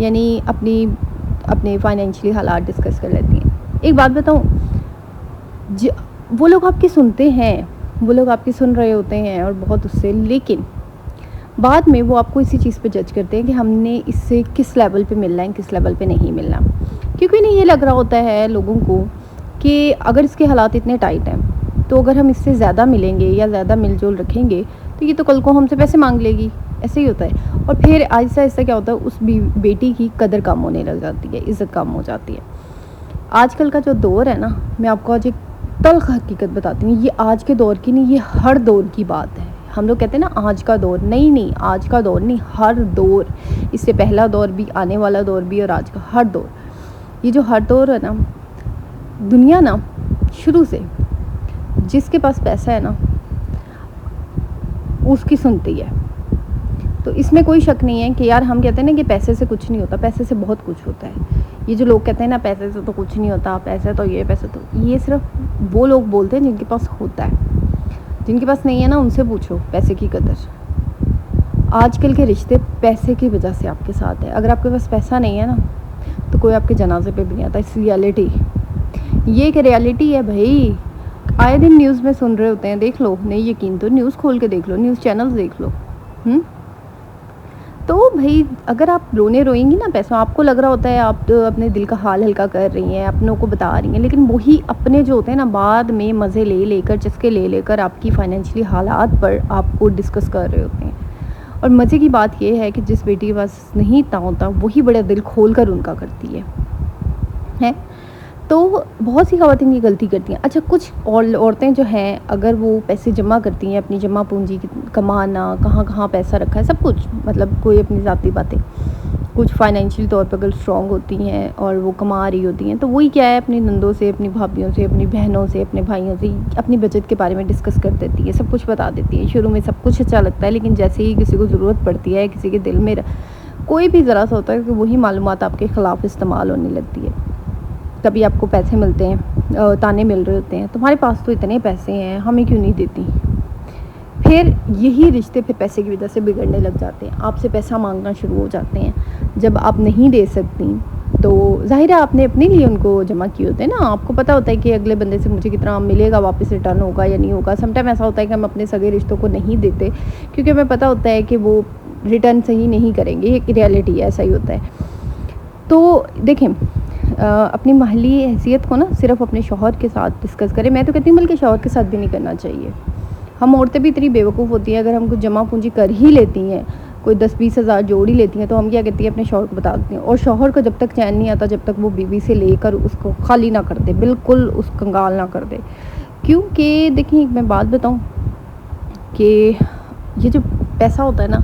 یعنی اپنے فائنینشلی حالات ڈسکس کر لیتی ہیں. ایک بات بتاؤں, وہ لوگ آپ کی سنتے ہیں, وہ لوگ آپ کی سن رہے ہوتے ہیں اور بہت اس سے, لیکن بعد میں وہ آپ کو اسی چیز پہ جج کرتے ہیں کہ ہم نے اس سے کس لیول پہ ملنا ہے, کس لیول پہ نہیں ملنا. کیونکہ انہیں یہ لگ رہا ہوتا ہے لوگوں کو کہ اگر اس کے حالات اتنے ٹائٹ ہیں تو اگر ہم اس سے زیادہ ملیں گے یا زیادہ مل جول رکھیں گے تو یہ تو کل کو ہم سے پیسے مانگ لے گی. ایسے ہی ہوتا ہے. اور پھر آہستہ آہستہ کیا ہوتا ہے, اس بیٹی کی قدر کم ہونے لگ جاتی ہے, عزت کم ہو جاتی ہے. آج کل کا جو دور ہے نا, میں آپ کو آج ایک تلخ حقیقت بتاتی ہوں, یہ آج کے دور کی نہیں, یہ ہر دور کی بات ہے. ہم لوگ کہتے ہیں نا آج کا دور, نہیں آج کا دور نہیں, ہر دور. اس سے پہلا دور بھی, آنے والا دور بھی, اور آج کا ہر دور. یہ جو ہر دور ہے نا, دنیا نا شروع سے جس کے پاس پیسہ ہے نا اس کی سنتی ہے. تو اس میں کوئی شک نہیں ہے کہ یار ہم کہتے ہیں نا کہ پیسے سے کچھ نہیں ہوتا, پیسے سے بہت کچھ ہوتا ہے. یہ جو لوگ کہتے ہیں نا پیسے سے تو کچھ نہیں ہوتا, پیسے تو یہ, پیسے تو یہ, صرف وہ لوگ بولتے ہیں جن کے پاس ہوتا ہے. جن کے پاس نہیں ہے نا ان سے پوچھو پیسے کی قدر. آج کل کے رشتے پیسے کی وجہ سے آپ کے ساتھ ہے. اگر آپ کے پاس پیسہ نہیں ہے نا تو کوئی آپ کے جنازے پہ بھی نہیں آتا. اس ریالٹی, یہ ایک ریالٹی ہے بھائی. آئے دن نیوز میں سن رہے ہوتے ہیں, دیکھ لو, نہیں یقین تو نیوز کھول کے دیکھ لو, نیوز چینلز دیکھ لو. تو بھائی اگر آپ روئیں گی نا پیسوں, آپ کو لگ رہا ہوتا ہے آپ تو اپنے دل کا حال ہلکا کر رہی ہیں, اپنوں کو بتا رہی ہیں, لیکن وہی اپنے جو ہوتے ہیں نا بعد میں مزے لے کر, چسکے لے کر آپ کی فائنینشلی حالات پر آپ کو ڈسکس کر رہے ہوتے ہیں. اور مزے کی بات یہ ہے کہ جس بیٹی کے پاس نہیں اتنا ہوتا وہی بڑا دل کھول کر ان کا کرتی ہے. تو بہت سی خواتین یہ غلطی کرتی ہیں. اچھا, کچھ عورتیں جو ہیں اگر وہ پیسے جمع کرتی ہیں, اپنی جمع پونجی کمانا, کہاں پیسہ رکھا ہے, سب کچھ, مطلب کوئی اپنی ذاتی باتیں, کچھ فائنینشلی طور پر اگر اسٹرانگ ہوتی ہیں اور وہ کما رہی ہوتی ہیں تو وہی کیا ہے اپنی نندوں سے, اپنی بھابھیوں سے, اپنی بہنوں سے, اپنے بھائیوں سے اپنی بچت کے بارے میں ڈسکس کر دیتی ہے, سب کچھ بتا دیتی ہے. شروع میں سب کچھ اچھا لگتا ہے, لیکن جیسے ہی کسی کو ضرورت پڑتی ہے, کسی کے دل میں کوئی بھی ذرا سا ہوتا ہے کہ وہی معلومات آپ کے خلاف استعمال ہونے لگتی ہے. کبھی آپ کو پیسے ملتے ہیں, تانے مل رہے ہوتے ہیں, تمہارے پاس تو اتنے پیسے ہیں, ہمیں کیوں نہیں دیتی. پھر یہی رشتے پھر پیسے کی وجہ سے بگڑنے لگ جاتے ہیں. آپ سے پیسہ مانگنا شروع ہو جاتے ہیں. جب آپ نہیں دے سکتی تو ظاہر ہے آپ نے اپنے لیے ان کو جمع کیے ہوتے ہیں نا, آپ کو پتہ ہوتا ہے کہ اگلے بندے سے مجھے کتنا ملے گا, واپس ریٹرن ہوگا یا نہیں ہوگا. سم ٹائم ایسا ہوتا ہے کہ ہم اپنے سگے رشتوں کو نہیں دیتے کیونکہ ہمیں پتہ ہوتا ہے کہ وہ ریٹرن صحیح نہیں کریں گے. یہ ریالٹی ہے, ایسا ہی ہوتا ہے. تو دیکھیں, اپنی محلی حیثیت کو نا صرف اپنے شوہر کے ساتھ ڈسکس کریں. میں تو کہتی ہوں بلکہ شوہر کے ساتھ بھی نہیں کرنا چاہیے. ہم عورتیں بھی اتنی بیوقوف ہوتی ہیں, اگر ہم کچھ جمع پونجی کر ہی لیتی ہیں, کوئی 10-20 ہزار جوڑ ہی لیتی ہیں, تو ہم کیا کہتی ہیں اپنے شوہر کو بتا دیتی ہیں. اور شوہر کو جب تک چین نہیں آتا, جب تک وہ بیوی سے لے کر اس کو خالی نہ کر دے, بالکل اس کنگال نہ کر دے. کیونکہ دیکھیں ایک میں بات بتاؤں کہ یہ جو پیسہ ہوتا ہے نا,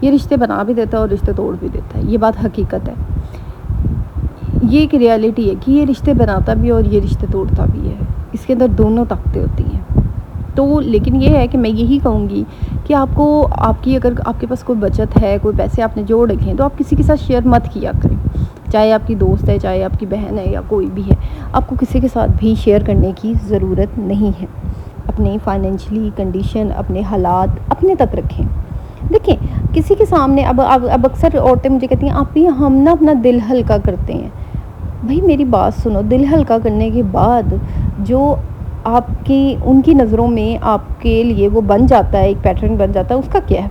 یہ رشتے بنا بھی دیتا ہے اور رشتے توڑ بھی دیتا ہے. یہ بات حقیقت ہے, یہ ایک ریالٹی ہے کہ یہ رشتے بناتا بھی اور یہ رشتے توڑتا بھی ہے. اس کے اندر دونوں طاقتیں ہوتی ہیں. تو لیکن یہ ہے کہ میں یہی کہوں گی کہ آپ کو, اگر آپ کے پاس کوئی بچت ہے, کوئی پیسے آپ نے جوڑ رکھے ہیں, تو آپ کسی کے ساتھ شیئر مت کیا کریں. چاہے آپ کی دوست ہے, چاہے آپ کی بہن ہے, یا کوئی بھی ہے, آپ کو کسی کے ساتھ بھی شیئر کرنے کی ضرورت نہیں ہے. اپنی فائنینشلی کنڈیشن, اپنے حالات اپنے تک رکھیں. دیکھیں کسی کے سامنے, اب اکثر عورتیں مجھے کہتی ہیں آپ بھی ہم نا اپنا دل ہلکا کرتے ہیں. بھائی میری بات سنو, دل ہلکا کرنے کے بعد جو آپ کی ان کی نظروں میں آپ کے لیے وہ بن جاتا ہے, ایک پیٹرن بن جاتا ہے, اس کا کیا ہے؟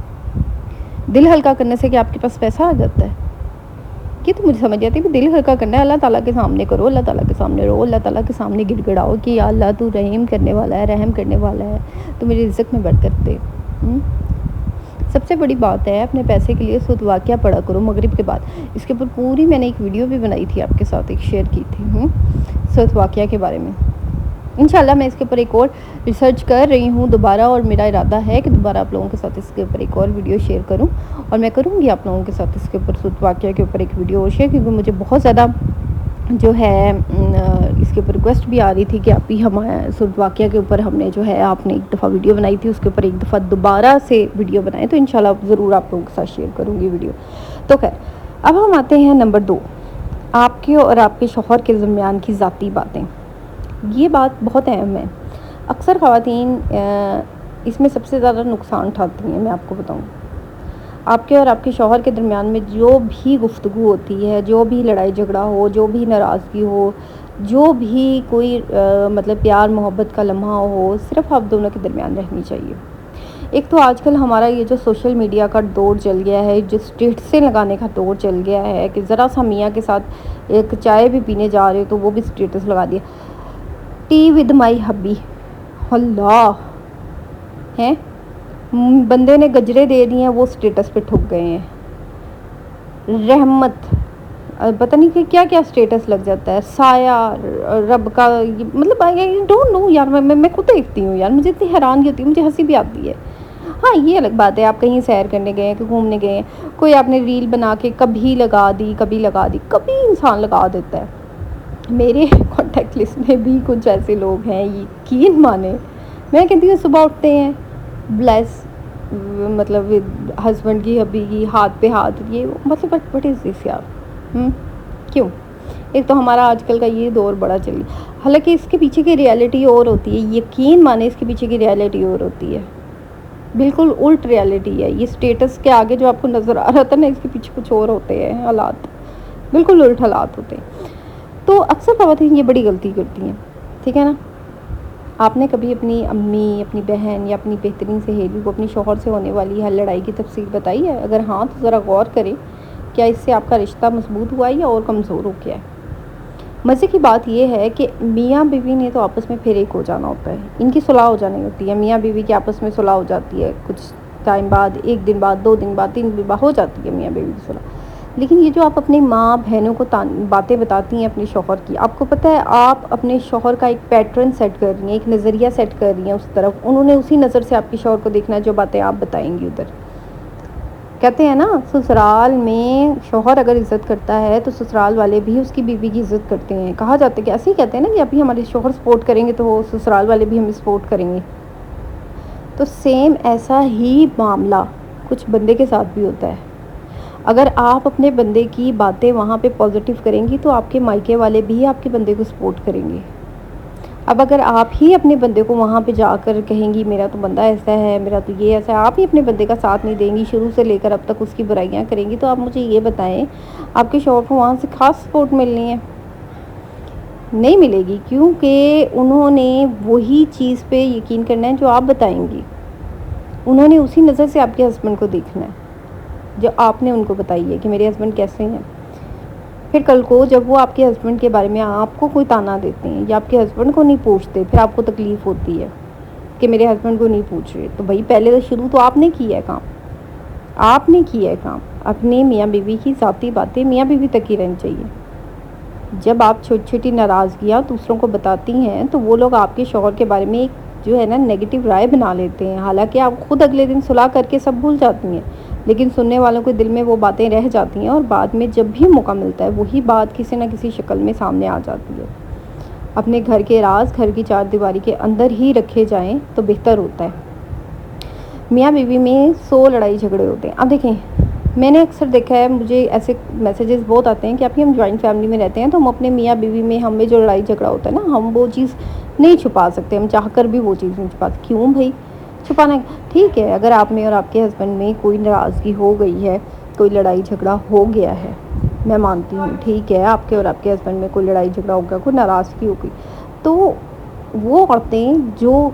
دل ہلکا کرنے سے کہ آپ کے پاس پیسہ آ جاتا ہے؟ یہ تو مجھے سمجھ آتی ہے کہ دل ہلکا کرنا ہے, اللہ تعالیٰ کے سامنے کرو, اللہ تعالیٰ کے سامنے رو, اللہ تعالیٰ کے سامنے گڑ گڑاؤ کہ یا اللہ تو رحم کرنے والا ہے, رحم کرنے والا ہے, تو میری رزق میں برکت دے. سب سے بڑی بات ہے اپنے پیسے کے لیے سود واقعہ پڑھا کرو مغرب کے بعد. اس کے اوپر پوری میں نے ایک ویڈیو بھی بنائی تھی, آپ کے ساتھ ایک شیئر کی تھی سود واقعہ کے بارے میں. انشاءاللہ میں اس کے اوپر ایک اور ریسرچ کر رہی ہوں دوبارہ, اور میرا ارادہ ہے کہ دوبارہ آپ لوگوں کے ساتھ اس کے اوپر ایک اور ویڈیو شیئر کروں. اور میں کروں گی آپ لوگوں کے ساتھ اس کے اوپر سود واقعہ کے اوپر ایک ویڈیو اور شیئر, کیونکہ مجھے بہت زیادہ جو ہے اس کے اوپر ریکویسٹ بھی آ رہی تھی کہ آپ ہی ہمارے سود واقعہ کے اوپر ہم نے جو ہے, آپ نے ایک دفعہ ویڈیو بنائی تھی, اس کے اوپر ایک دفعہ دوبارہ سے ویڈیو بنائیں. تو انشاءاللہ ضرور آپ لوگوں کے ساتھ شیئر کروں گی ویڈیو. تو خیر, اب ہم آتے ہیں نمبر 2, آپ کے اور آپ کے شوہر کے درمیان کی ذاتی باتیں. یہ بات بہت اہم ہے. اکثر خواتین اس میں سب سے زیادہ نقصان اٹھاتی ہیں. میں آپ کو بتاؤں, آپ کے اور آپ کے شوہر کے درمیان میں جو بھی گفتگو ہوتی ہے، جو بھی لڑائی جھگڑا ہو، جو بھی ناراضگی ہو، جو بھی کوئی مطلب پیار محبت کا لمحہ ہو، صرف آپ دونوں کے درمیان رہنی چاہیے۔ ایک تو آج کل ہمارا یہ جو سوشل میڈیا کا دور چل گیا ہے، جو اسٹیٹسیں لگانے کا دور چل گیا ہے کہ ذرا سا میاں کے ساتھ ایک چائے بھی پینے جا رہے تو وہ بھی اسٹیٹس لگا دیا، ٹی ود مائی ہبی، اللہ ہیں، بندے نے گجرے دے دیے ہیں، وہ اسٹیٹس پہ ٹھک گئے ہیں، رحمت، پتہ نہیں کہ کیا کیا اسٹیٹس لگ جاتا ہے، سایہ رب کا، مطلب آئی ڈونٹ نو یار، میں خود دیکھتی ہوں یار، مجھے اتنی حیرانگی ہوتی ہے، مجھے ہنسی بھی آتی ہے۔ ہاں یہ الگ بات ہے، آپ کہیں سیر کرنے گئے ہیں، کہ گھومنے گئے ہیں، کوئی آپ نے ریل بنا کے کبھی لگا دی، کبھی انسان لگا دیتا ہے۔ میرے کانٹیکٹ لسٹ میں بھی کچھ ایسے لوگ ہیں، یقین مانے، میں کہتی ہوں صبح اٹھتے ہیں بلیس، مطلب ہسبینڈ کی ہبی کی ہاتھ پہ ہاتھ، یہ مطلب وٹ از دس یار، کیوں؟ ایک تو ہمارا آج کل کا یہ دور بڑا چل گیا، حالانکہ اس کے پیچھے کی ریالٹی اور ہوتی ہے، یقین مانے اس کے پیچھے کی ریالٹی اور ہوتی ہے، بالکل الٹ ریالٹی ہے۔ یہ اسٹیٹس کے آگے جو آپ کو نظر آ رہا تھا نا، اس کے پیچھے کچھ اور ہوتے ہیں حالات، بالکل الٹ حالات ہوتے ہیں۔ تو اکثر خواتین یہ بڑی غلطی کرتی ہیں، ٹھیک ہے نا۔ آپ نے کبھی اپنی امی، اپنی بہن یا اپنی بہترین سہیلی کو اپنی شوہر سے ہونے والی ہر لڑائی کی تفصیل بتائی ہے؟ اگر ہاں تو ذرا غور کریں، کیا اس سے آپ کا رشتہ مضبوط ہوا ہے یا اور کمزور ہو گیا ہے؟ مزے کی بات یہ ہے کہ میاں بیوی نے تو آپس میں پھر ایک ہو جانا ہوتا ہے، ان کی صلح ہو جانی ہوتی ہے، میاں بیوی کے آپس میں صلح ہو جاتی ہے، کچھ ٹائم بعد، 1 دن بعد، 2 دن بعد، 3 دن بعد ہو جاتی ہے میاں بیوی کی صلح۔ لیکن یہ جو آپ اپنی ماں بہنوں کو باتیں بتاتی ہیں اپنے شوہر کی، آپ کو پتہ ہے آپ اپنے شوہر کا ایک پیٹرن سیٹ کر رہی ہیں، ایک نظریہ سیٹ کر رہی ہیں اس طرف، انہوں نے اسی نظر سے آپ کے شوہر کو دیکھنا ہے جو باتیں آپ بتائیں گی ادھر۔ کہتے ہیں نا، سسرال میں شوہر اگر عزت کرتا ہے تو سسرال والے بھی اس کی بیوی کی عزت کرتے ہیں، کہا جاتا ہے کہ ایسے ہی کہتے ہیں نا کہ ابھی ہمارے شوہر سپورٹ کریں گے تو وہ سسرال والے بھی ہمیں سپورٹ کریں گے۔ تو سیم ایسا ہی معاملہ کچھ بندے کے ساتھ بھی ہوتا ہے، اگر آپ اپنے بندے کی باتیں وہاں پہ پازیٹیو کریں گی تو آپ کے مائکے والے بھی آپ کے بندے کو سپورٹ کریں گے۔ اب اگر آپ ہی اپنے بندے کو وہاں پہ جا کر کہیں گی میرا تو بندہ ایسا ہے، میرا تو یہ ایسا ہے، آپ ہی اپنے بندے کا ساتھ نہیں دیں گی، شروع سے لے کر اب تک اس کی برائیاں کریں گی، تو آپ مجھے یہ بتائیں آپ کے شوہر کو وہاں سے خاص سپورٹ ملنی ہے؟ نہیں ملے گی، کیونکہ انہوں نے وہی چیز پہ یقین کرنا ہے جو آپ بتائیں گی، انہوں نے اسی نظر سے آپ کے ہسبینڈ کو دیکھنا ہے جو آپ نے ان کو بتائی ہے کہ میرے ہسبینڈ کیسے ہیں۔ پھر کل کو جب وہ آپ کے ہسبینڈ کے بارے میں آپ کو کوئی تانا دیتے ہیں یا آپ کے ہسبینڈ کو نہیں پوچھتے، پھر آپ کو تکلیف ہوتی ہے کہ میرے ہسبینڈ کو نہیں پوچھ رہے، تو بھائی پہلے تو شروع تو آپ نے کیا ہے کام، آپ نے کیا ہے کام، اپنے میاں بیوی کی ذاتی باتیں میاں بیوی تک ہی رہنی چاہیے۔ جب آپ چھوٹی چھوٹی ناراضگیاں دوسروں کو بتاتی ہیں تو وہ لوگ آپ کے شوہر کے بارے میں ایک جو ہے نا نیگیٹو رائے بنا لیتے ہیں، حالانکہ آپ خود اگلے دن صلح کر کے سب بھول جاتی ہیں، لیکن سننے والوں کے دل میں وہ باتیں رہ جاتی ہیں، اور بعد میں جب بھی موقع ملتا ہے وہی بات کسی نہ کسی شکل میں سامنے آ جاتی ہے۔ اپنے گھر کے راز گھر کی 4 دیواری کے اندر ہی رکھے جائیں تو بہتر ہوتا ہے۔ میاں بیوی میں 100 لڑائی جھگڑے ہوتے ہیں۔ اب دیکھیں، میں نے اکثر دیکھا ہے، مجھے ایسے میسیجز بہت آتے ہیں کہ ابھی ہم جوائنٹ فیملی میں رہتے ہیں تو ہم اپنے میاں بیوی میں ہمیں جو لڑائی جھگڑا ہوتا ہے نا، ہم وہ چیز نہیں چھپا سکتے، ہم چاہ کر بھی وہ چیز نہیں چھپا سکتے۔ کیوں بھائی چھپانا؟ ٹھیک ہے، اگر آپ میں اور آپ کے ہسبینڈ میں کوئی ناراضگی ہو گئی ہے، کوئی لڑائی جھگڑا ہو گیا ہے، میں مانتی ہوں، ٹھیک ہے، آپ کے اور آپ کے ہسبینڈ میں کوئی لڑائی جھگڑا ہو گیا، کوئی ناراضگی ہو گئی، تو وہ عورتیں جو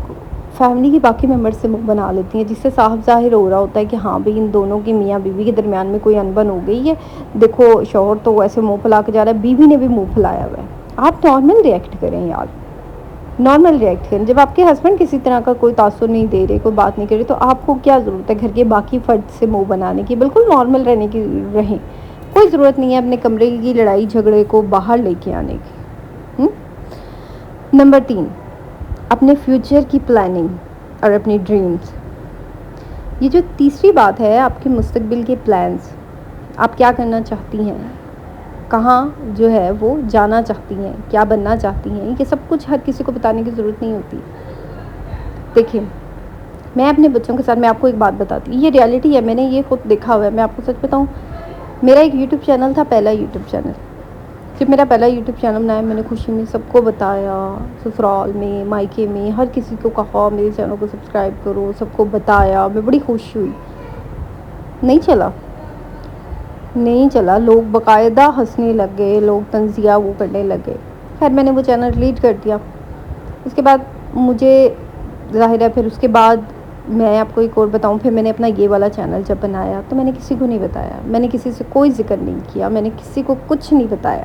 فیملی کی باقی ممبر سے منہ بنا لیتی ہیں، جس سے صاف ظاہر ہو رہا ہوتا ہے کہ ہاں بھئی ان دونوں کی میاں بیوی کے درمیان میں کوئی انبن ہو گئی ہے، دیکھو شوہر تو ایسے منہ پھلا کے جا رہا ہے، بیوی نے بھی منہ پھلایا ہوا ہے، آپ نارمل ریئیکٹ کریں یار، نارمل ریئیکٹ کریں۔ جب آپ کے ہسبینڈ کسی طرح کا کوئی تاثر نہیں دے رہے، کوئی بات نہیں کر رہے، تو آپ کو کیا ضرورت ہے گھر کے باقی فرد سے منہ بنانے کی؟ بالکل نارمل رہنے کی رہیں، کوئی ضرورت نہیں ہے اپنے کمرے کی لڑائی جھگڑے کو باہر لے کے آنے کی۔ نمبر 3، اپنے فیوچر کی پلاننگ اور اپنی ڈریمز۔ یہ جو تیسری بات ہے، آپ کے مستقبل کے پلانز، آپ کیا کرنا چاہتی ہیں، کہاں جو ہے وہ جانا چاہتی ہیں، کیا بننا چاہتی ہیں، یہ سب کچھ ہر کسی کو بتانے کی ضرورت نہیں ہوتی۔ دیکھیں، میں اپنے بچوں کے ساتھ، میں آپ کو ایک بات بتاتی ہوں، یہ ریالٹی ہے، میں نے یہ خود دیکھا ہوا ہے، میں آپ کو سچ بتاؤں، میرا ایک یوٹیوب چینل تھا، پہلا یوٹیوب چینل، جب میرا پہلا یوٹیوب چینل بنایا میں نے خوشی میں سب کو بتایا، سسرال میں، مائکے میں، ہر کسی کو کہا میرے چینل کو سبسکرائب کرو، سب کو بتایا، میں بڑی خوش ہوئی۔ نہیں چلا. لوگ باقاعدہ ہنسنے لگ گئے, لوگ طنزیہ وہ کرنے لگ گئے. خیر میں نے وہ چینل ڈیلیٹ کر دیا. اس کے بعد مجھے ظاہر ہے پھر اس کے بعد میں آپ کو ایک اور بتاؤں, پھر میں نے اپنا یہ والا چینل جب بنایا تو میں نے کسی کو نہیں بتایا, میں نے کسی سے کوئی ذکر نہیں کیا, میں نے کسی کو کچھ نہیں بتایا.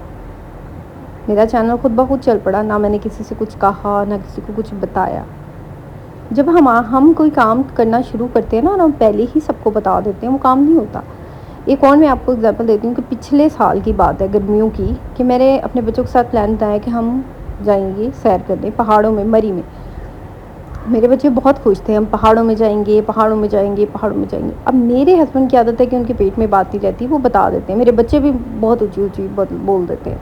میرا چینل خود بخود چل پڑا, نہ میں نے کسی سے کچھ کہا نہ کسی کو کچھ بتایا. جب ہم کوئی کام کرنا شروع کرتے ہیں نا, ہم پہلے ہی سب کو بتا دیتے ہیں, وہ کام نہیں ہوتا. ایک اور میں آپ کو اگزامپل دیتی ہوں کہ پچھلے سال کی بات ہے, گرمیوں کی, کہ میرے اپنے بچوں کے ساتھ پلان بنایا کہ ہم جائیں گے سیر کرنے پہاڑوں میں, مری میں. میرے بچے بہت خوش تھے, ہم پہاڑوں میں جائیں گے, پہاڑوں میں جائیں گے, پہاڑوں میں جائیں گے. اب میرے ہسبینڈ کی عادت ہے کہ ان کے پیٹ میں بات نہیں رہتی, وہ بتا دیتے ہیں. میرے بچے بھی بہت اونچی اونچی بول دیتے ہیں.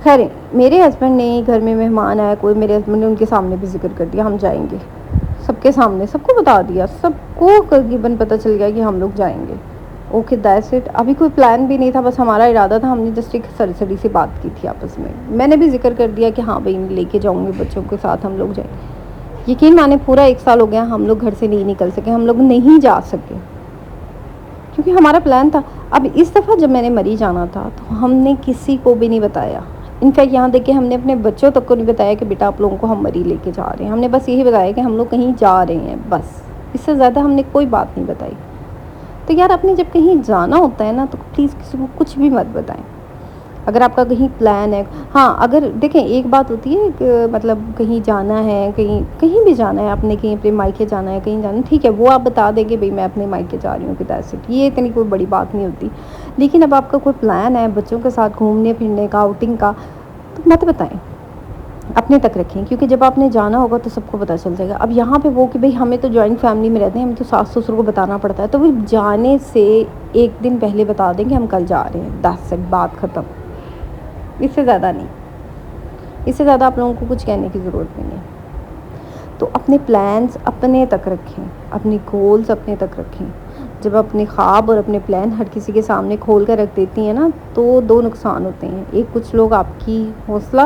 خیر میرے ہسبینڈ نے, گھر میں مہمان آیا کوئی, میرے ہسبینڈ نے ان کے سامنے بھی ذکر کر دیا ہم جائیں گے, سب کے سامنے سب کو بتا دیا, سب کو تقریباً پتہ چل گیا کہ ہم لوگ جائیں گے. Okay that's it. ابھی کوئی پلان بھی نہیں تھا, بس ہمارا ارادہ تھا, ہم نے جسٹ ایک سرسری سی بات کی تھی آپس میں. میں نے بھی ذکر کر دیا کہ ہاں بھائی لے کے جاؤں گے بچوں کے ساتھ ہم لوگ جائیں. یقین مانے پورا 1 سال ہو گیا ہم لوگ گھر سے نہیں نکل سکے, ہم لوگ نہیں جا سکے کیونکہ ہمارا پلان تھا. اب اس دفعہ جب میں نے مری جانا تھا تو ہم نے کسی کو بھی نہیں بتایا. انفیکٹ یہاں دیکھ کے ہم نے اپنے بچوں تک کو نہیں بتایا کہ بیٹا آپ لوگوں کو ہم مری لے کے جا رہے ہیں. ہم نے بس یہی بتایا کہ ہم لوگ کہیں جا رہے ہیں, بس. اس سے زیادہ ہم نے کوئی بات نہیں بتائی. تو یار آپ نے جب کہیں جانا ہوتا ہے نا تو پلیز کسی کو کچھ بھی مت بتائیں. اگر آپ کا کہیں پلان ہے, ہاں اگر دیکھیں ایک بات ہوتی ہے کہ مطلب کہیں جانا ہے, کہیں بھی جانا ہے, آپ نے کہیں اپنے مائکے جانا ہے, کہیں جانا ہے, ٹھیک ہے وہ آپ بتا دیں کہ بھائی میں اپنے مائکے جا رہی ہوں کہ دیٹس اٹ, یہ اتنی کوئی بڑی بات نہیں ہوتی. لیکن اب آپ کا کوئی پلان ہے بچوں کے ساتھ گھومنے پھرنے کا, آؤٹنگ کا, تو مت بتائیں, اپنے تک رکھیں. کیونکہ جب آپ نے جانا ہوگا تو سب کو پتہ چل جائے گا. اب یہاں پہ وہ کہ بھئی ہمیں تو جوائنٹ فیملی میں رہتے ہیں, ہمیں تو ساس سسر کو بتانا پڑتا ہے, تو وہ جانے سے 1 دن پہلے بتا دیں کہ ہم کل جا رہے ہیں, دیٹس اٹ, بات ختم. اس سے زیادہ نہیں, اس سے زیادہ آپ لوگوں کو کچھ کہنے کی ضرورت نہیں ہے. تو اپنے پلانس اپنے تک رکھیں, اپنے گولز اپنے تک رکھیں. جب اپنے خواب اور اپنے پلان ہر کسی کے سامنے کھول کر رکھ دیتی ہیں نا تو 2 نقصان ہوتے ہیں. ایک, کچھ لوگ آپ کی حوصلہ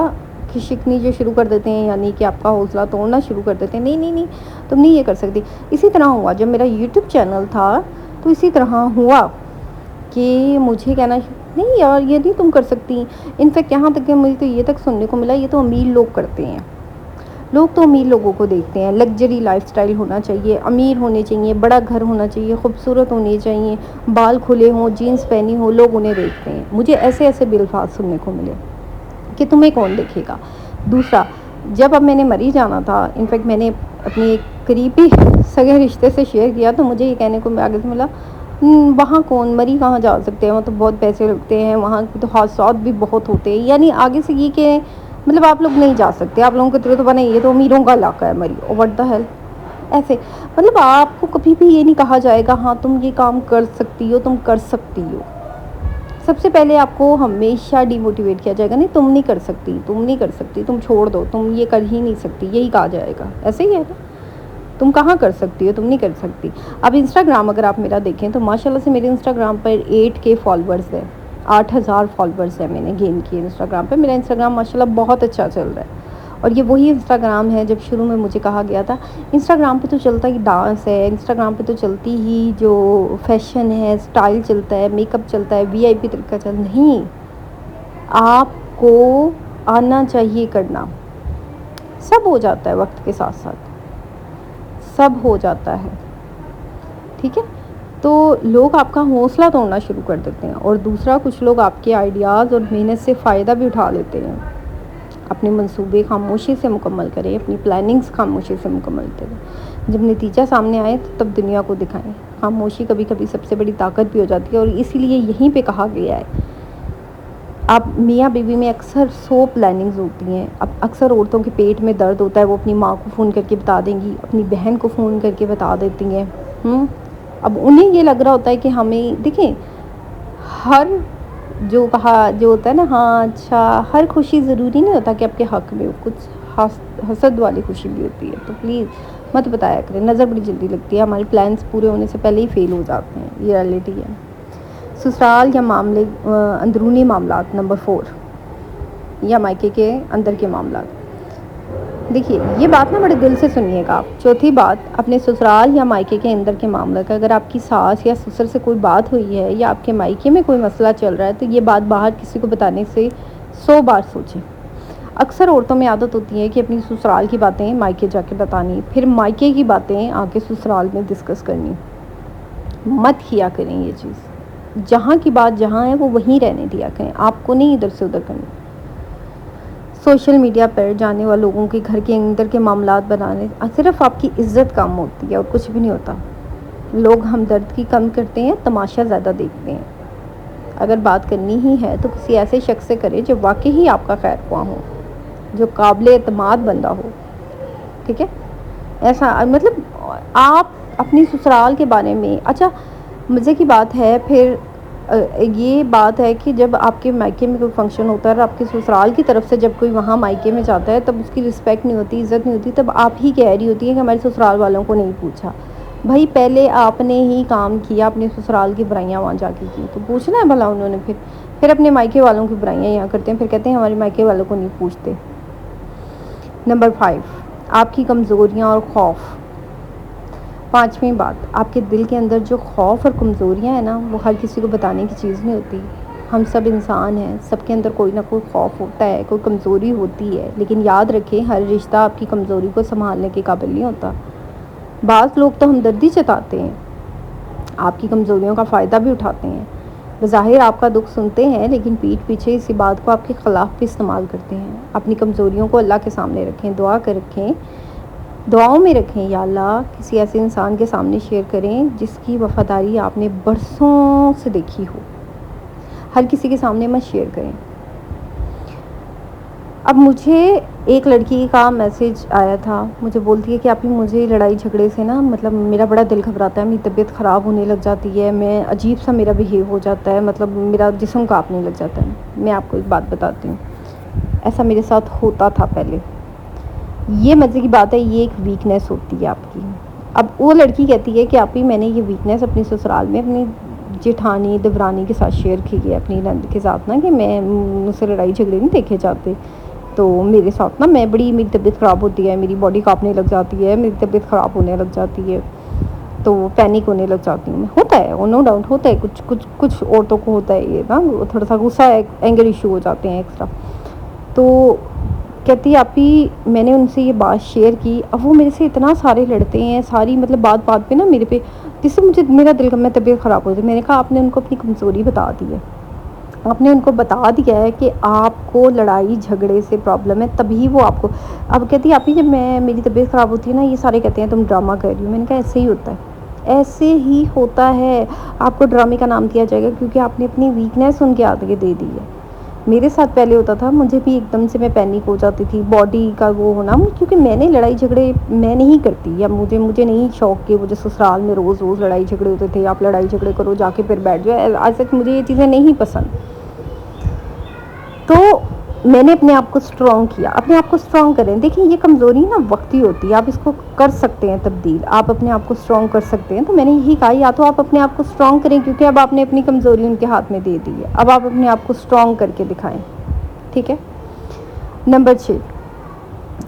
کی شکنی جو شروع کر دیتے ہیں, یعنی کہ آپ کا حوصلہ توڑنا شروع کر دیتے ہیں, نہیں تم نہیں یہ کر سکتی. اسی طرح ہوا جب میرا یوٹیوب چینل تھا, تو اسی طرح ہوا کہ مجھے کہنا نہیں یار یہ نہیں تم کر سکتی. انفیکٹ یہاں تک کہ مجھے تو یہ تک سننے کو ملا یہ تو امیر لوگ کرتے ہیں. لوگ تو امیر لوگوں کو دیکھتے ہیں, لگژری لائف سٹائل ہونا چاہیے, امیر ہونے چاہیے, بڑا گھر ہونا چاہیے, خوبصورت ہونی چاہیے, بال کھلے ہوں, جینس پہنی ہو, لوگ انہیں دیکھتے ہیں. مجھے ایسے بھی الفاظ سننے کو ملے کہ تمہیں کون دیکھے گا. دوسرا, جب اب میں نے مری جانا تھا, انفیکٹ میں نے اپنے ایک قریبی سگے رشتے سے شیئر کیا تو مجھے یہ کہنے کو آگے سے ملا وہاں کون مری کہاں جا سکتے ہیں, وہاں تو بہت پیسے لگتے ہیں, وہاں تو حادثات بھی بہت ہوتے ہیں. یعنی آگے سے یہ کہ مطلب آپ لوگ نہیں جا سکتے, آپ لوگوں کے تو بنا یہ تو امیروں کا علاقہ ہے مری, واٹ دا ہیل. ایسے مطلب آپ کو کبھی بھی یہ نہیں کہا جائے گا ہاں تم یہ کام کر سکتی ہو, تم کر سکتی ہو. سب سے پہلے آپ کو ہمیشہ ڈی موٹیویٹ کیا جائے گا, نہیں تم نہیں کر سکتی, تم نہیں کر سکتی, تم چھوڑ دو, تم یہ کر ہی نہیں سکتی, یہی کہا جائے گا. ایسے ہی ہے نا, تم کہاں کر سکتی ہو, تم نہیں کر سکتی. اب انسٹاگرام اگر آپ میرا دیکھیں تو ماشاءاللہ سے میرے انسٹاگرام پر 8K فالوورز ہے, 8000 فالوورز ہیں میں نے گین کیے انسٹاگرام پہ. میرا انسٹاگرام ماشاءاللہ بہت اچھا چل رہا ہے. اور یہ وہی انسٹاگرام ہے جب شروع میں مجھے کہا گیا تھا انسٹاگرام پہ تو چلتا ہی ڈانس ہے, انسٹاگرام پہ تو چلتی ہی جو فیشن ہے, اسٹائل چلتا ہے, میک اپ چلتا ہے, VIP طریقہ چل. نہیں, آپ کو آنا چاہیے کرنا. سب ہو جاتا ہے وقت کے ساتھ ساتھ, سب ہو جاتا ہے, ٹھیک ہے. تو لوگ آپ کا حوصلہ توڑنا شروع کر دیتے ہیں. اور دوسرا, کچھ لوگ آپ کے آئیڈیاز اور محنت سے فائدہ بھی اٹھا لیتے ہیں. اپنے منصوبے خاموشی سے مکمل کریں, اپنی پلاننگز خاموشی سے مکمل کریں. جب نتیجہ سامنے آئے تو تب دنیا کو دکھائیں. خاموشی کبھی کبھی سب سے بڑی طاقت بھی ہو جاتی ہے. اور اسی لیے یہیں پہ کہا گیا ہے, آپ میاں بیوی میں اکثر 100 پلاننگز ہوتی ہیں. اب اکثر عورتوں کے پیٹ میں درد ہوتا ہے, وہ اپنی ماں کو فون کر کے بتا دیں گی, اپنی بہن کو فون کر کے بتا دیتی ہیں. اب انہیں یہ لگ رہا ہوتا ہے کہ ہمیں دیکھیں, ہر جو ہوتا ہے نا, ہاں اچھا, ہر خوشی ضروری نہیں ہوتا کہ آپ کے حق میں ہو, کچھ حسد والی خوشی بھی ہوتی ہے. تو پلیز مت بتایا کریں, نظر بڑی جلدی لگتی ہے, ہمارے پلانس پورے ہونے سے پہلے ہی فیل ہو جاتے ہیں, یہ ریئلٹی ہے. سسرال یا معاملے اندرونی معاملات نمبر 4 یا مائکے کے اندر کے معاملات. دیکھیے یہ بات نا بڑے دل سے سنیے گا آپ. چوتھی بات، اپنے سسرال یا مائکے کے اندر کے معاملہ کا اگر آپ کی ساس یا سسر سے کوئی بات ہوئی ہے یا آپ کے مائکے میں کوئی مسئلہ چل رہا ہے تو یہ بات باہر کسی کو بتانے سے 100 بار سوچیں. اکثر عورتوں میں عادت ہوتی ہے کہ اپنی سسرال کی باتیں مائکے جا کے بتانی، پھر مائکے کی باتیں آ کے سسرال میں ڈسکس کرنی. مت کیا کریں یہ چیز. جہاں کی بات جہاں ہے وہ وہیں رہنے دیا کریں، آپ کو نہیں ادھر سے ادھر کرنی. سوشل میڈیا پر جانے والے لوگوں کے گھر کے اندر کے معاملات بنانے صرف آپ کی عزت کم ہوتی ہے اور کچھ بھی نہیں ہوتا. لوگ ہمدردی کم کرتے ہیں، تماشا زیادہ دیکھتے ہیں. اگر بات کرنی ہی ہے تو کسی ایسے شخص سے کرے جو واقعی آپ کا خیر خواہ ہو، جو قابل اعتماد بندہ ہو. ٹھیک ہے، ایسا مطلب آپ اپنی سسرال کے بارے میں. اچھا مزے کی بات ہے پھر یہ بات ہے کہ جب آپ کے مائکے میں کوئی فنکشن ہوتا ہے اور آپ کے سسرال کی طرف سے جب کوئی وہاں مائکے میں جاتا ہے تب اس کی رسپیکٹ نہیں ہوتی، عزت نہیں ہوتی، تب آپ ہی کہہ رہی ہوتی ہے کہ ہمارے سسرال والوں کو نہیں پوچھا. بھائی پہلے آپ نے ہی کام کیا، اپنے سسرال کی برائیاں وہاں جا کے کی تو پوچھنا ہے بھلا انہوں نے. پھر اپنے مائکے والوں کی برائیاں یہاں کرتے ہیں، پھر کہتے ہیں ہمارے مائکے والوں کو نہیں پوچھتے. نمبر 5، آپ کی کمزوریاں اور خوف. پانچویں بات، آپ کے دل کے اندر جو خوف اور کمزوریاں ہیں نا وہ ہر کسی کو بتانے کی چیز نہیں ہوتی. ہم سب انسان ہیں، سب کے اندر کوئی نہ کوئی خوف ہوتا ہے، کوئی کمزوری ہوتی ہے، لیکن یاد رکھیں ہر رشتہ آپ کی کمزوری کو سنبھالنے کے قابل نہیں ہوتا. بعض لوگ تو ہمدردی جتاتے ہیں، آپ کی کمزوریوں کا فائدہ بھی اٹھاتے ہیں. بظاہر آپ کا دکھ سنتے ہیں لیکن پیٹھ پیچھے اسی بات کو آپ کے خلاف بھی استعمال کرتے ہیں. اپنی کمزوریوں کو اللہ کے سامنے رکھیں، دعا کر رکھیں، دعاؤں میں رکھیں. یا اللہ کسی ایسے انسان کے سامنے شیئر کریں جس کی وفاداری آپ نے برسوں سے دیکھی ہو. ہر کسی کے سامنے مت شیئر کریں. اب مجھے ایک لڑکی کا میسج آیا تھا، مجھے بولتی ہے کہ آپ ہی مجھے لڑائی جھگڑے سے نا مطلب میرا بڑا دل گھبراتا ہے، میری طبیعت خراب ہونے لگ جاتی ہے، میں عجیب سا میرا بیہیو ہو جاتا ہے، مطلب میرا جسم کانپنے لگ جاتا ہے. میں آپ کو ایک بات بتاتی ہوں، ایسا میرے ساتھ ہوتا تھا پہلے. یہ مزے کی بات ہے، یہ ایک ویکنیس ہوتی ہے آپ کی. اب وہ لڑکی کہتی ہے کہ آپ ہی میں نے یہ ویکنیس اپنی سسرال میں اپنی جیٹھانی دیورانی کے ساتھ شیئر کی ہے، اپنی نند کے ساتھ نا، کہ میں مجھ سے لڑائی جھگڑے نہیں دیکھے جاتے تو میرے ساتھ نا میری طبیعت خراب ہوتی ہے، میری باڈی کانپنے لگ جاتی ہے، میری طبیعت خراب ہونے لگ جاتی ہے، تو پینک ہونے لگ جاتی ہوں. ہوتا ہے، نو ڈاؤٹ ہوتا ہے، کچھ عورتوں کو ہوتا ہے یہ نا، تھوڑا سا غصہ اینگر ایشو ہو جاتے ہیں ایکسٹرا. تو کہتی ہے آپ ہی میں نے ان سے یہ بات شیئر کی. اب وہ میرے سے اتنا سارے لڑتے ہیں، ساری مطلب بات پہ نا میرے پہ، جس سے مجھے میرا دل کا میں طبیعت خراب ہوتی ہے. میں نے کہا آپ نے ان کو اپنی کمزوری بتا دی ہے، آپ نے ان کو بتا دیا ہے کہ آپ کو لڑائی جھگڑے سے پرابلم ہے، تبھی وہ آپ کو. اب کہتی ہے آپ ہی جب میری طبیعت خراب ہوتی ہے نا یہ سارے کہتے ہیں تم ڈرامہ کر رہی ہو. میں نے کہا ایسے ہی ہوتا ہے، ایسے ہی ہوتا ہے. آپ کو ڈرامے کا نام دیا جائے گا کیونکہ آپ نے اپنی ویکنیس ان کے آگے دے دی ہے. میرے ساتھ پہلے ہوتا تھا، مجھے بھی ایک دم سے میں پینک ہو جاتی تھی، باڈی کا وہ ہونا، کیونکہ میں نے لڑائی جھگڑے میں نہیں کرتی، یا مجھے نہیں شوق کہ مجھے سسرال میں روز لڑائی جھگڑے ہوتے تھے. آپ لڑائی جھگڑے کرو جا کے پھر بیٹھ جاؤ، آج تک مجھے یہ چیزیں نہیں پسند. تو میں نے اپنے آپ کو اسٹرانگ کیا. اپنے آپ کو اسٹرانگ کریں. دیکھیں یہ کمزوری نا وقتی ہوتی ہے، آپ اس کو کر سکتے ہیں تبدیل، آپ اپنے آپ کو اسٹرانگ کر سکتے ہیں. تو میں نے یہی کہا یا تو آپ اپنے آپ کو اسٹرانگ کریں، کیونکہ اب آپ نے اپنی کمزوری ان کے ہاتھ میں دے دی ہے، اب آپ اپنے آپ کو اسٹرانگ کر کے دکھائیں. ٹھیک ہے. نمبر 6،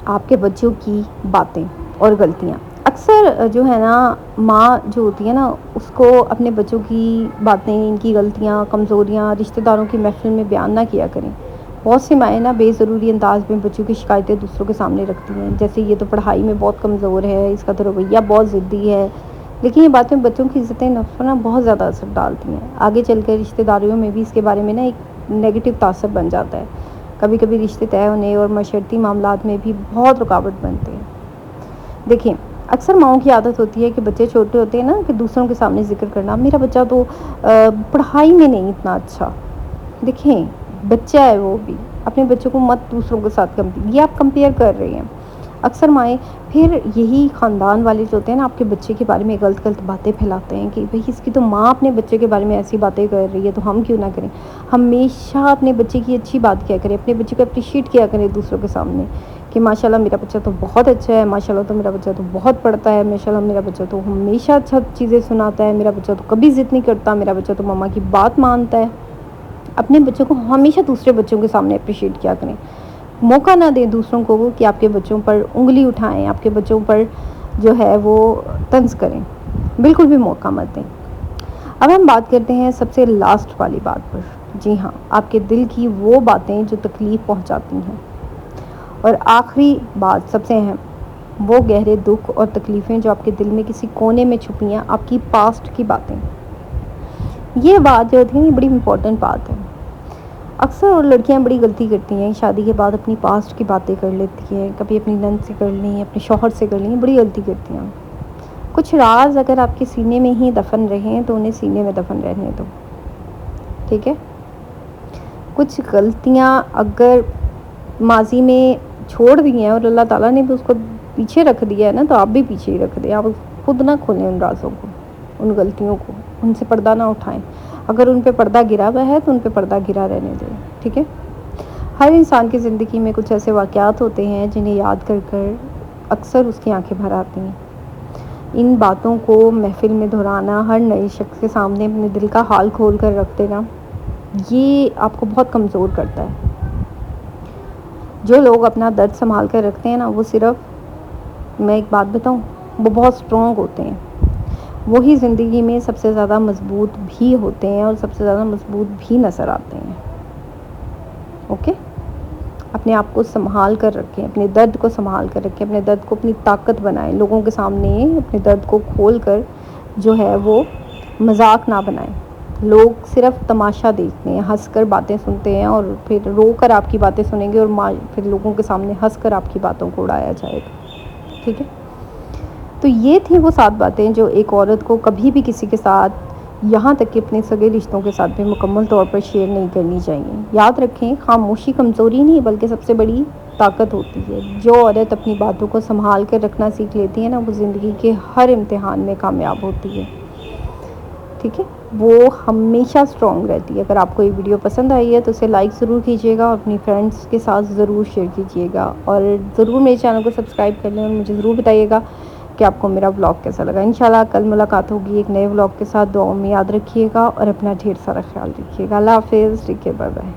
آپ کے بچوں کی باتیں اور غلطیاں. اکثر جو ہے نا ماں جو ہوتی ہے نا اس کو اپنے بچوں کی باتیں، ان کی غلطیاں کمزوریاں رشتہ داروں کی محفل میں بیان نہ کیا کریں. بہت سی مائیں نا بے ضروری انداز میں بچوں کی شکایتیں دوسروں کے سامنے رکھتی ہیں، جیسے یہ تو پڑھائی میں بہت کمزور ہے، اس کا تو رویہ بہت ضدی ہے. لیکن یہ باتیں بچوں کی عزت نفس پر نا بہت زیادہ اثر ڈالتی ہیں. آگے چل کر رشتہ داریوں میں بھی اس کے بارے میں نا ایک نیگیٹو تاثر بن جاتا ہے. کبھی کبھی رشتے طے ہونے اور معاشرتی معاملات میں بھی بہت رکاوٹ بنتے ہیں. دیکھیں اکثر ماؤں کی عادت ہوتی ہے کہ بچے چھوٹے ہوتے ہیں نا کہ دوسروں کے سامنے ذکر کرنا، میرا بچہ تو پڑھائی میں نہیں اتنا اچھا. دیکھیں بچہ ہے وہ بھی، اپنے بچوں کو مت دوسروں کے ساتھ یہ آپ کمپیئر کر رہے ہیں. اکثر مائیں پھر یہی خاندان والے جو ہوتے ہیں نا آپ کے بچے کے بارے میں غلط باتیں پھیلاتے ہیں کہ بھئی اس کی تو ماں اپنے بچے کے بارے میں ایسی باتیں کر رہی ہے تو ہم کیوں نہ کریں. ہمیشہ اپنے بچے کی اچھی بات کیا کریں، اپنے بچے کو اپریشیٹ کیا کریں دوسروں کے سامنے کہ ماشاءاللہ میرا بچہ تو بہت اچھا ہے، ماشاءاللہ تو میرا بچہ تو بہت پڑھتا ہے، ماشاءاللہ میرا بچہ تو ہمیشہ اچھا چیزیں سناتا ہے، میرا بچہ تو کبھی ضد نہیں کرتا، میرا بچہ تو ماما کی بات مانتا ہے. اپنے بچوں کو ہمیشہ دوسرے بچوں کے سامنے اپریشیٹ کیا کریں. موقع نہ دیں دوسروں کو کہ آپ کے بچوں پر انگلی اٹھائیں، آپ کے بچوں پر جو ہے وہ طنز کریں، بالکل بھی موقع مت دیں۔ اب ہم بات کرتے ہیں سب سے لاسٹ والی بات پر، جی ہاں، آپ کے دل کی وہ باتیں جو تکلیف پہنچاتی ہیں، اور آخری بات سب سے اہم، وہ گہرے دکھ اور تکلیفیں جو آپ کے دل میں کسی کونے میں چھپی ہیں، آپ کی پاسٹ کی باتیں۔ یہ بات جو ہوتی ہے نا، بڑی امپورٹنٹ بات ہے۔ اکثر لڑکیاں بڑی غلطی کرتی ہیں، شادی کے بعد اپنی پاسٹ کی باتیں کر لیتی ہیں، کبھی اپنی نند سے کر لیں، اپنے شوہر سے کر لیں، بڑی غلطی کرتی ہیں۔ کچھ راز اگر آپ کے سینے میں ہی دفن رہیں تو انہیں سینے میں دفن رہنے دو، ٹھیک ہے؟ کچھ غلطیاں اگر ماضی میں چھوڑ دی ہیں اور اللہ تعالیٰ نے بھی اس کو پیچھے رکھ دیا ہے نا، تو آپ بھی پیچھے ہی رکھ دیں۔ آپ خود نہ کھولیں ان رازوں کو، ان غلطیوں کو، ان سے پردہ نہ اٹھائیں۔ اگر ان پہ پردہ گرا ہوا ہے تو ان پہ پردہ گرا رہنے دیں، ٹھیک ہے؟ ہر انسان کی زندگی میں کچھ ایسے واقعات ہوتے ہیں جنہیں یاد کر کر اکثر اس کی آنکھیں بھر آتی ہیں۔ ان باتوں کو محفل میں دہرانا، ہر نئے شخص کے سامنے اپنے دل کا حال کھول کر رکھ دینا، یہ آپ کو بہت کمزور کرتا ہے۔ جو لوگ اپنا درد سنبھال کر رکھتے ہیں نا، وہ صرف، میں ایک بات بتاؤں، وہ بہت اسٹرانگ ہوتے ہیں۔ وہی زندگی میں سب سے زیادہ مضبوط بھی ہوتے ہیں اور سب سے زیادہ مضبوط بھی نظر آتے ہیں۔ اوکے؟ اپنے آپ کو سنبھال کر رکھیں، اپنے درد کو سنبھال کر رکھیں، اپنے درد کو اپنی طاقت بنائیں، لوگوں کے سامنے اپنے درد کو کھول کر جو ہے وہ مذاق نہ بنائیں۔ لوگ صرف تماشا دیکھتے ہیں، ہنس کر باتیں سنتے ہیں، اور پھر رو کر آپ کی باتیں سنیں گے، اور پھر لوگوں کے سامنے ہنس کر آپ کی باتوں کو اڑایا جائے گا، ٹھیک ہے؟ تو یہ تھی وہ 7 باتیں جو ایک عورت کو کبھی بھی کسی کے ساتھ، یہاں تک کہ اپنے سگے رشتوں کے ساتھ بھی مکمل طور پر شیئر نہیں کرنی چاہیے۔ یاد رکھیں، خاموشی کمزوری نہیں بلکہ سب سے بڑی طاقت ہوتی ہے۔ جو عورت اپنی باتوں کو سنبھال کر رکھنا سیکھ لیتی ہے نا، وہ زندگی کے ہر امتحان میں کامیاب ہوتی ہے، ٹھیک ہے؟ وہ ہمیشہ اسٹرانگ رہتی ہے۔ اگر آپ کو یہ ویڈیو پسند آئی ہے تو اسے لائک ضرور کیجیے گا، اور اپنی فرینڈس کے ساتھ ضرور شیئر کیجیے گا، اور ضرور میرے چینل کو سبسکرائب کر لیں، اور مجھے ضرور بتائیے گا کہ آپ کو میرا ولاگ کیسا لگا۔ انشاءاللہ کل ملاقات ہوگی ایک نئے ولاگ کے ساتھ۔ دعاؤں میں یاد رکھیے گا اور اپنا ڈھیر سارا خیال رکھیے گا۔ اللہ حافظ، ٹیک کیئر، بائے بائے۔